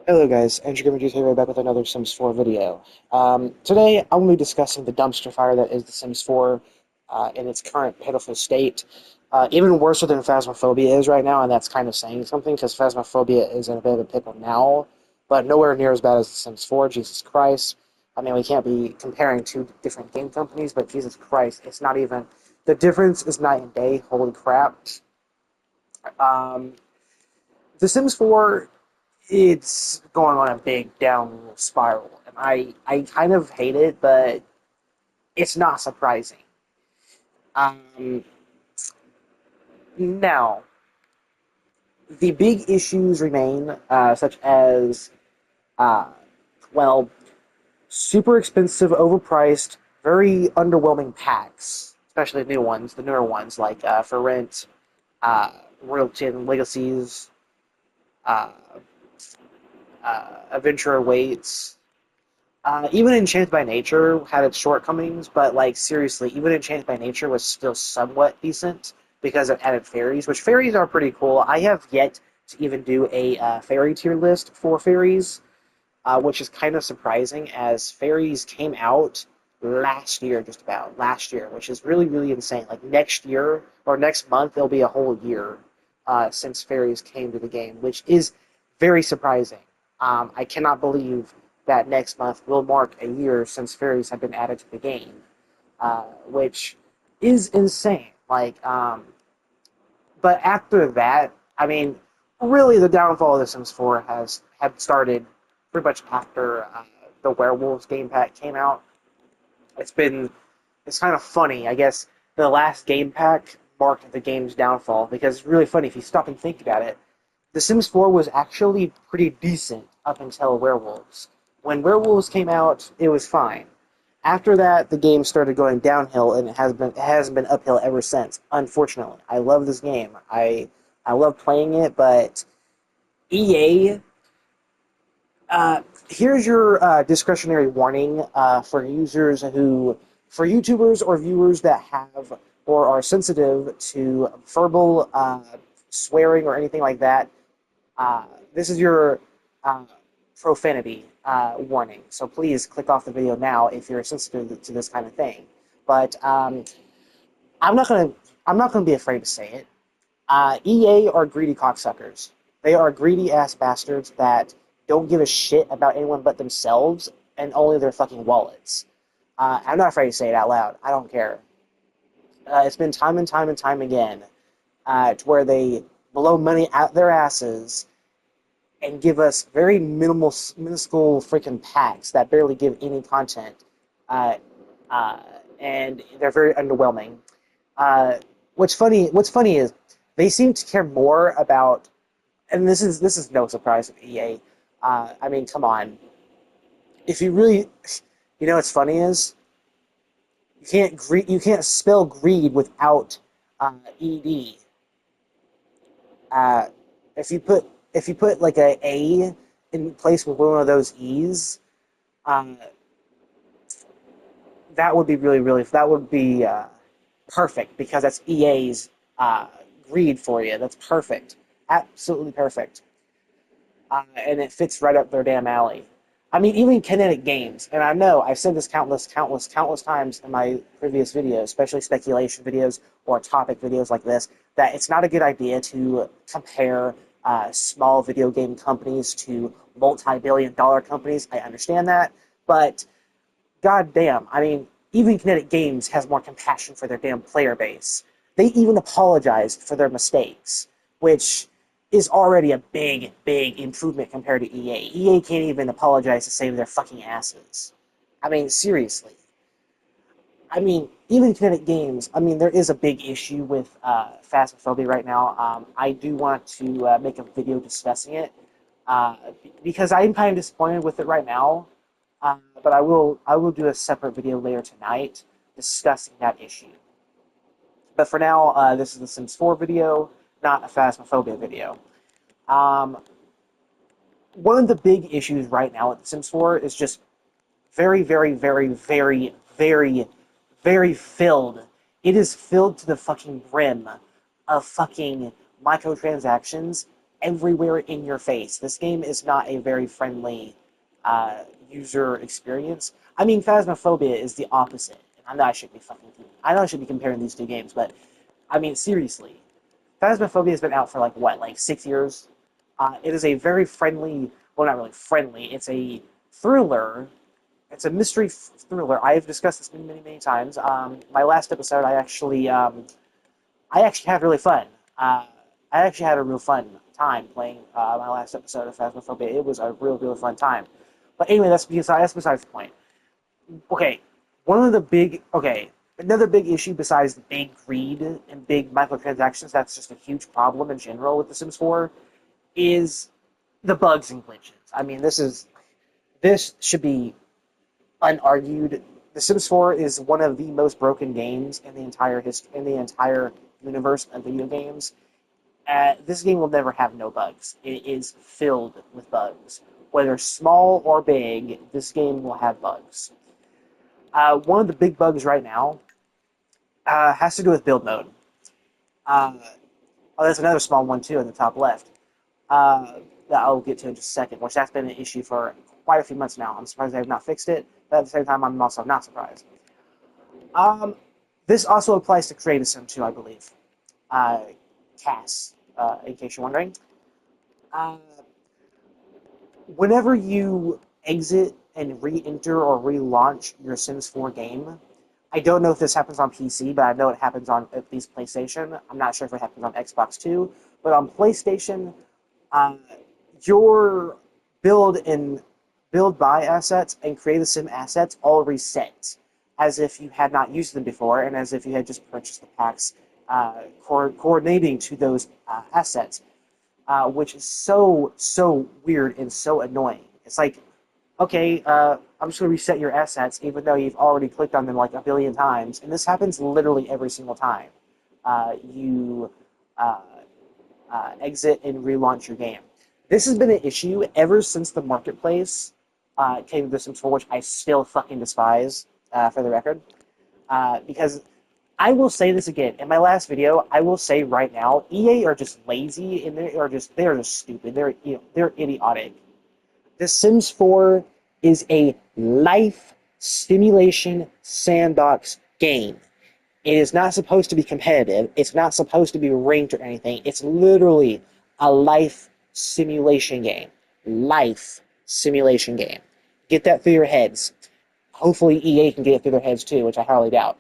Hello guys, Andrew Gamer GTA back with another Sims 4 video. Today I'm going to be discussing the dumpster fire that is The Sims 4 in its current pitiful state. Even worse than Phasmophobia is right now, and that's kind of saying something because Phasmophobia is in a bit of a pickle now, but nowhere near as bad as The Sims 4, Jesus Christ. I mean, we can't be comparing two different game companies, but Jesus Christ, it's not even... The difference is night and day, holy crap. Um, the Sims 4, it's going on a big downward spiral, and I kind of hate it, but it's not surprising. Um, Now, the big issues remain, such as, uh, well, super expensive, overpriced, very underwhelming packs, especially the new ones, the newer ones, like for rent, royalty and legacies, uh, adventure awaits. Even Enchanted by Nature had its shortcomings, but like seriously, even Enchanted by Nature was still somewhat decent because it added fairies, which fairies are pretty cool. I have yet to even do a fairy tier list for fairies, which is kind of surprising as fairies came out last year, just about last year, which is really, really insane. Like next year or next month, it'll be a whole year since fairies came to the game, which is very surprising. I cannot believe that next month will mark a year since fairies have been added to the game, which is insane. But after that, I mean, really, the downfall of The Sims 4 had started pretty much after the Werewolves game pack came out. It's been it's kind of funny, I guess. The last game pack marked the game's downfall because it's really funny if you stop and think about it. The Sims 4 was actually pretty decent up until Werewolves. When Werewolves came out, it was fine. After that, the game started going downhill, and it hasn't been uphill ever since. Unfortunately, I love this game. I love playing it, but EA. Here's your discretionary warning for YouTubers or viewers that have or are sensitive to verbal swearing or anything like that. This is your uh, profanity warning. So please click off the video now if you're sensitive to this kind of thing. But I'm not gonna I'm not gonna be afraid to say it. EA are greedy cocksuckers. They are greedy ass bastards that don't give a shit about anyone but themselves and only their fucking wallets. I'm not afraid to say it out loud. I don't care. It's been time and time and time again to where they blow money out their asses and give us very minuscule freaking packs that barely give any content, uh, uh, and they're very underwhelming. Uh, What's funny is they seem to care more about, and this is no surprise of EA. I mean, come on. If you really, what's funny is you can't spell greed without ed. Uh, if you put like a in place with one of those e's, um, that would be that would be perfect because that's EA's greed for you. That's perfect, absolutely perfect, and it fits right up their damn alley. I mean, even Kinetic Games, and I know I've said this countless times in my previous videos, especially speculation videos or topic videos like this, that it's not a good idea to compare small video game companies to multi-billion-dollar companies. I understand that, but goddamn, I mean, even Kinetic Games has more compassion for their damn player base. They even apologized for their mistakes, which is already a big, big improvement compared to EA. EA can't even apologize to save their fucking asses. I mean, seriously. I mean, even Kinetic Games, I mean, there is a big issue with Phasmophobia right now. I do want to make a video discussing it uh, because I'm kind of disappointed with it right now. But I will do a separate video later tonight discussing that issue. But for now, this is the Sims 4 video, not a Phasmophobia video. Um, One of the big issues right now with The Sims 4 is just very, very, very, very, very, very filled. It is filled to the fucking brim of fucking microtransactions everywhere in your face. This game is not a very friendly user experience. I mean, Phasmophobia is the opposite. And I know I should be comparing these two games, but I mean, seriously, Phasmophobia has been out for like what, like 6 years. It is a very friendly, well, not really friendly. It's a thriller. It's a mystery thriller. I have discussed this many, many, many times. My last episode, I actually had really fun. I actually had a real fun time playing my last episode of Phasmophobia. It was a real, real fun time. But anyway, that's besides the point. Okay, another big issue besides the big greed and big microtransactions. That's just a huge problem in general with The Sims 4 is the bugs and glitches. I mean, this should be unargued. The Sims 4 is one of the most broken games in the entire universe of video games. This game will never have no bugs. It is filled with bugs. Whether small or big, this game will have bugs. One of the big bugs right now has to do with build mode. Uh, there's another small one too in the top left that I'll get to in just a second, which that's been an issue for quite a few months now. I'm surprised they have not fixed it, but at the same time, I'm also not surprised. Um, this also applies to Create a Sim too, I believe. CAS, in case you're wondering. Uh, Whenever you exit and re-enter or relaunch your Sims 4 game, I don't know if this happens on PC, but I know it happens on at least PlayStation. I'm not sure if it happens on Xbox too, but on PlayStation, uh, your build by assets and create a sim assets all reset as if you had not used them before and as if you had just purchased the packs coordinating to those assets, which is so weird and so annoying. It's like, okay, I'm just going to reset your assets even though you've already clicked on them like a billion times, and this happens literally every single time you uh, exit and relaunch your game. This has been an issue ever since the marketplace came to The Sims 4, which I still fucking despise, for the record. Because I will say this again in my last video. I will say right now, EA are just lazy and they are just stupid. They're idiotic. The Sims 4 is a life simulation sandbox game. It is not supposed to be competitive. It's not supposed to be ranked or anything. It's literally a life simulation game. Life simulation game. Get that through your heads. Hopefully EA can get it through their heads too, which I highly doubt.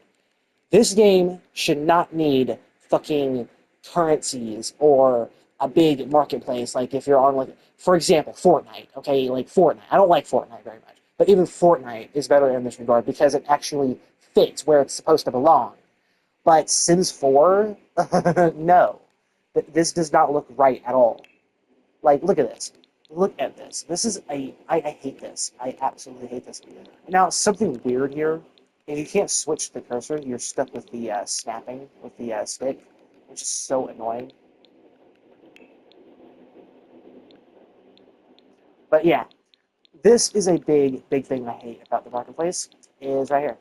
This game should not need fucking currencies or a big marketplace. Like if you're on, like, for example, Fortnite. Okay, like Fortnite. I don't like Fortnite very much, but even Fortnite is better in this regard because it actually fits where it's supposed to belong. But Sims 4, no, this does not look right at all. Like, look at this. Look at this. I hate this. I absolutely hate this. Now, something weird here is you can't switch the cursor. You're stuck with the snapping with the stick, which is so annoying. But yeah, this is a big thing I hate about the marketplace. Is right here.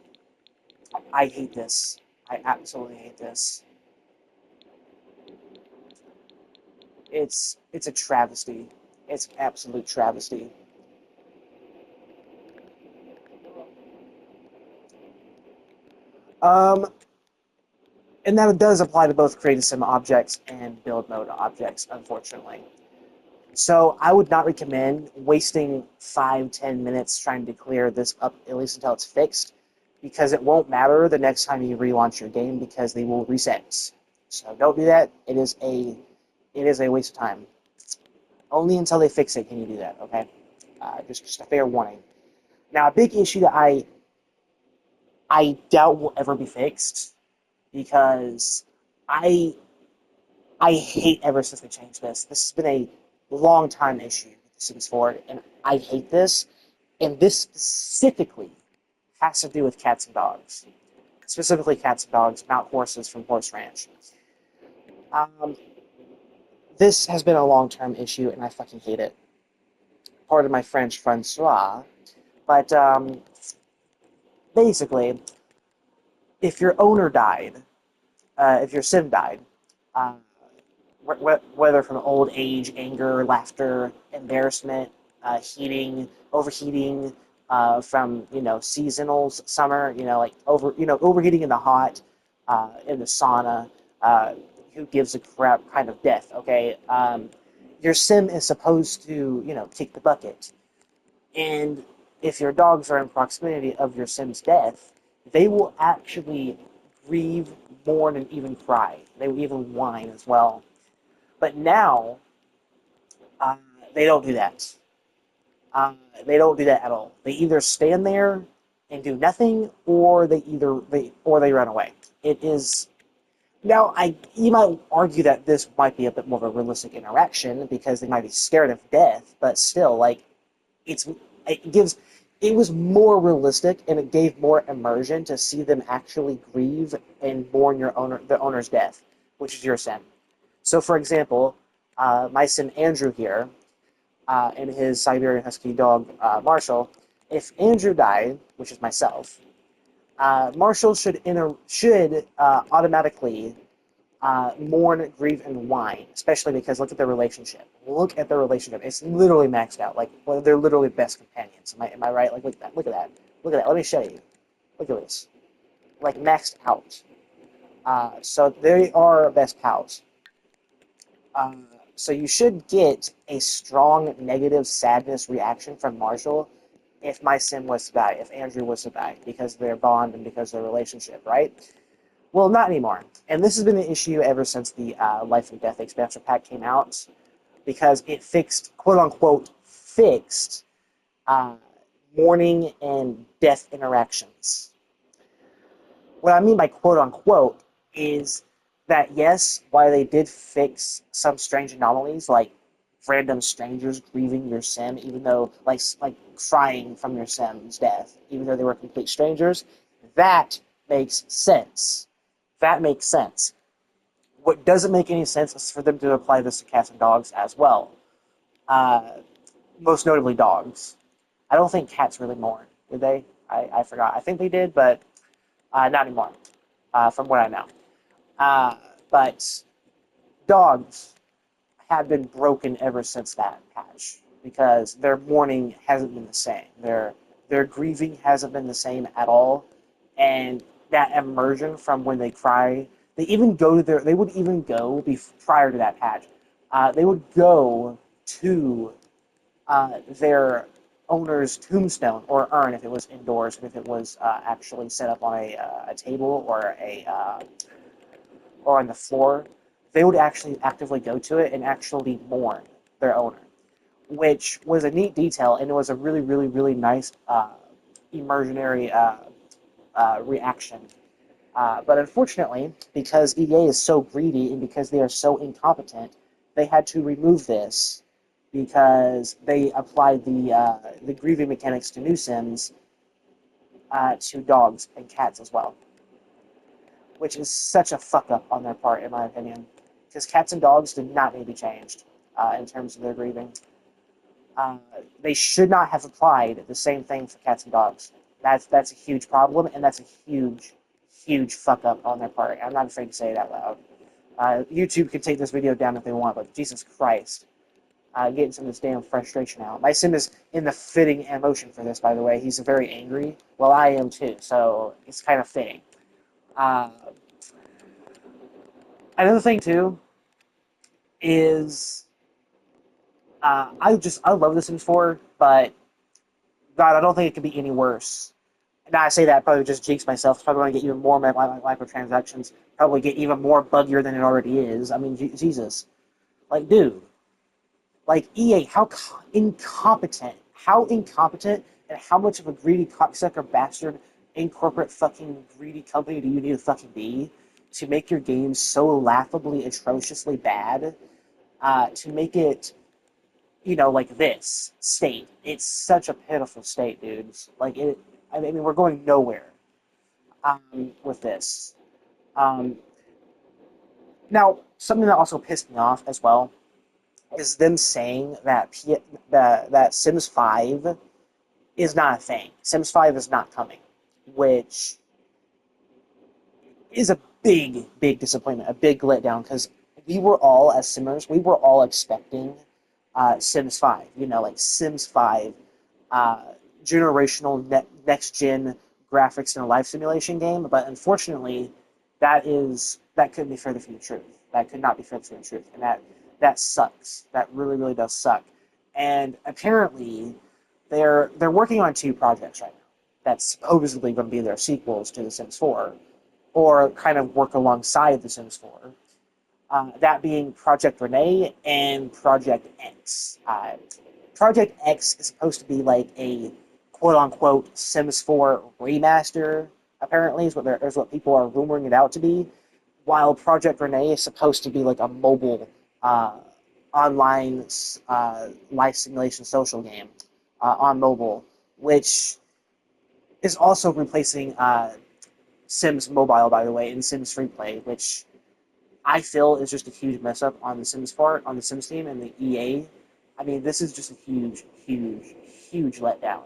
I hate this. I absolutely hate this. It's a travesty. It's an absolute travesty. Um, and that does apply to both create a sim objects and build mode objects, unfortunately. So I would not recommend wasting 5-10 minutes trying to clear this up, at least until it's fixed, because it won't matter the next time you relaunch your game because they will reset. So don't do that. It is a waste of time. Only until they fix it can you do that. Okay, just a fair warning. Now, a big issue that I doubt will ever be fixed because I I hate ever since they changed this. This has been a long time issue with The Sims 4, and I hate this. And this specifically has to do with cats and dogs. Specifically, cats and dogs, not horses from Horse Ranch. Um, this has been a long-term issue, and I fucking hate it. Pardon my French, Francois. But basically, if your owner died, if your sim died, uh, whether from old age, anger, laughter, embarrassment, overheating, from seasonals, summer, like overheating in the hot, in the sauna. Uh, who gives a crap kind of death? Okay, your sim is supposed to kick the bucket, and if your dogs are in proximity of your sim's death, they will actually grieve, mourn, and even cry. They will even whine as well. But now, uh, they don't do that. They don't do that at all. They either stand there and do nothing, or they run away. It is now. You might argue that this might be a bit more of a realistic interaction because they might be scared of death, but still, like it's it gives it was more realistic and it gave more immersion to see them actually grieve and mourn the owner's death, which is your sin. So, for example, my son Andrew here, and his Siberian Husky dog Marshall. If Andrew died, which is myself, Marshall should automatically mourn, grieve, and whine. Especially because look at their relationship. Look at their relationship. It's literally maxed out. Like, well, they're literally best companions. Am I right? Like, look at that. Look at that. Look at that. Let me show you. Look at this. Like maxed out. So they are best pals. So you should get a strong negative sadness reaction from Marshall if my sim was to die, if Andrew was to die, because of their bond and because of their relationship, right? Well, not anymore. And this has been an issue ever since the Life and Death expansion pack came out, because it fixed, quote unquote, fixed uh, mourning and death interactions. What I mean by quote unquote is that yes, while they did fix some strange anomalies like random strangers grieving your sim, even though like crying from your sim's death, even though they were complete strangers, that makes sense. That makes sense. What doesn't make any sense is for them to apply this to cats and dogs as well. Uh, Most notably dogs. I don't think cats really mourn, did they? I forgot. I think they did, but not anymore, from what I know. Uh, but dogs have been broken ever since that patch because their mourning hasn't been the same. Their grieving hasn't been the same at all, and that immersion from when they cry, they would even go prior to that patch. They would go to their owner's tombstone or urn if it was indoors, and if it was actually set up on a table or on the floor, they would actually actively go to it and actually mourn their owner, which was a neat detail, and it was a really, really, really nice immersionary reaction. But unfortunately, because EA is so greedy and because they are so incompetent, they had to remove this because they applied the grieving mechanics to new Sims to dogs and cats as well, which is such a fuck up on their part, in my opinion. Because cats and dogs did not need to be changed in terms of their grieving. They should not have applied the same thing for cats and dogs. That's a huge problem, and that's a huge, huge fuck up on their part. I'm not afraid to say it out loud. YouTube can take this video down if they want, but Jesus Christ. Getting some of this damn frustration out. My sim is in the fitting emotion for this, by the way. He's very angry. Well, I am too, so it's kind of fitting. Uh, Another thing too is I love The Sims 4, but God, I don't think it could be any worse. Now I say that probably just jinx myself. It's probably going to get even more microtransactions. Probably get even more buggier than it already is. I mean, Jesus, like, dude, like EA, how incompetent, and how much of a greedy cocksucker bastard incorporate fucking greedy company do you need to fucking be to make your game so laughably, atrociously bad? To make it, like this state. It's such a pitiful state, dudes. Like it. I mean, we're going nowhere with this. Um, Now, something that also pissed me off as well is them saying that Sims 5 is not a thing. Sims 5 is not coming, which is a big, big disappointment, a big letdown. Because we were all, as Simmers, we were all expecting Sims 5. You know, like Sims 5, uh, generational next gen graphics in a life simulation game. But unfortunately, that couldn't be further from the truth. That could not be further from the truth, and that sucks. That really really does suck. And apparently, they're working on two projects right now. That's supposedly going to be their sequels to The Sims 4, or kind of work alongside The Sims 4. That being Project Renee and Project X. Project X is supposed to be like a quote unquote Sims 4 remaster, apparently, is what people are rumoring it out to be, while Project Renee is supposed to be like a mobile online life simulation social game on mobile, which is also replacing Sims Mobile, by the way, in Sims Freeplay, which I feel is just a huge mess up on the Sims part, on the Sims team and the EA. I mean, this is just a huge, huge, huge letdown,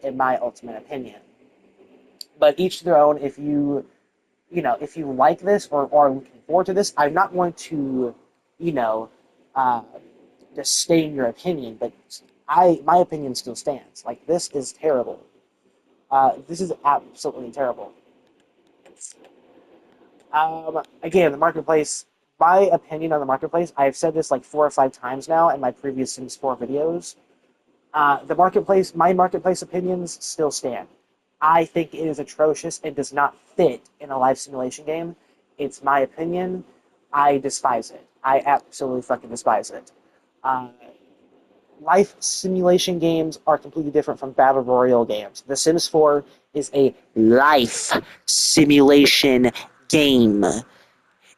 in my ultimate opinion. But each to their own. If you like this or are looking forward to this, I'm not going to, you know, uh, disdain your opinion, but my opinion still stands. Like, this is terrible. This is absolutely terrible. Again, the marketplace. My opinion on the marketplace. I've said this like 4 or 5 times now in my previous Sims 4 videos. The marketplace. My marketplace opinions still stand. I think it is atrocious and does not fit in a life simulation game. It's my opinion. I despise it. I absolutely fucking despise it. Uh, Life simulation games are completely different from battle royale games. The Sims 4 is a life simulation game. It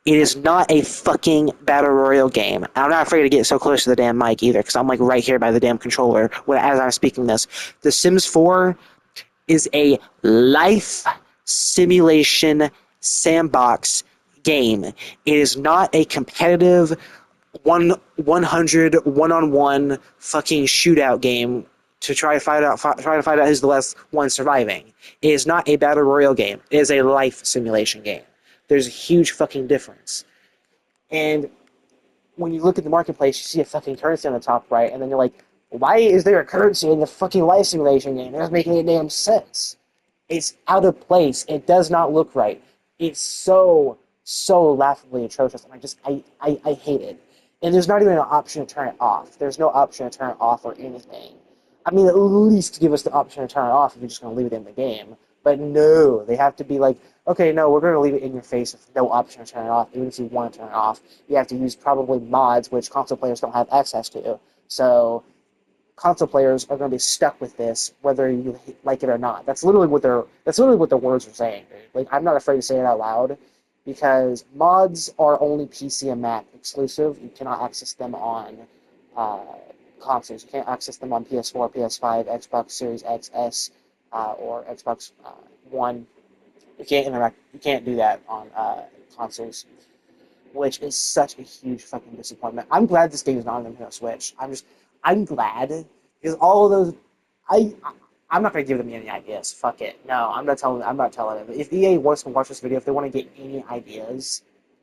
is not a fucking battle royale game. I'm not afraid to get so close to the damn mic either, because I'm like right here by the damn controller as I'm speaking this. The Sims 4 is a life simulation sandbox game. It is not a competitive 100 one-on-one fucking shootout game to try to find out who's the last one surviving. It is not a battle royale game. It is a life simulation game. There's a huge fucking difference. And when you look at the marketplace, you see a fucking currency on the top right, and then you're like, why is there a currency in the fucking life simulation game? It doesn't make any damn sense. It's out of place. It does not look right. It's so laughably atrocious, and I hate it. And there's not even an option to turn it off. There's no option to turn it off or anything. I mean, at least give us the option to turn it off if you're just going to leave it in the game. But no, they have to be like, okay, no, we're going to leave it in your face with no option to turn it off. Even if you want to turn it off, you have to use probably mods, which console players don't have access to. So console players are going to be stuck with this, whether you like it or not. That's literally what the words are saying. Dude. Like, I'm not afraid to say it out loud, because mods are only PC and Mac exclusive. You cannot access them on consoles. You can't access them on PS4, PS5, Xbox Series X, S, or Xbox One. You can't interact. You can't do that on consoles, which is such a huge fucking disappointment. I'm glad this game is not on the Nintendo Switch. I'm glad, because all of those, I, I'm not gonna give them any ideas. Fuck it. No, I'm not telling them. If EA wants to watch this video, if they want to get any ideas,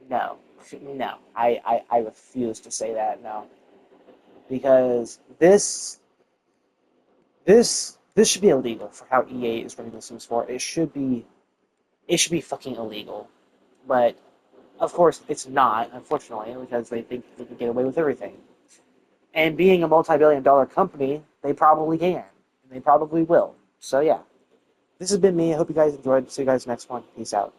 no, no. I refuse to say that. No, because this should be illegal for how EA is running the Sims 4. It should be fucking illegal. But of course, it's not, unfortunately, because they think they can get away with everything. And being a multi-billion-dollar company, they probably can. And they probably will. So yeah. This has been me. I hope you guys enjoyed. See you guys next one. Peace out.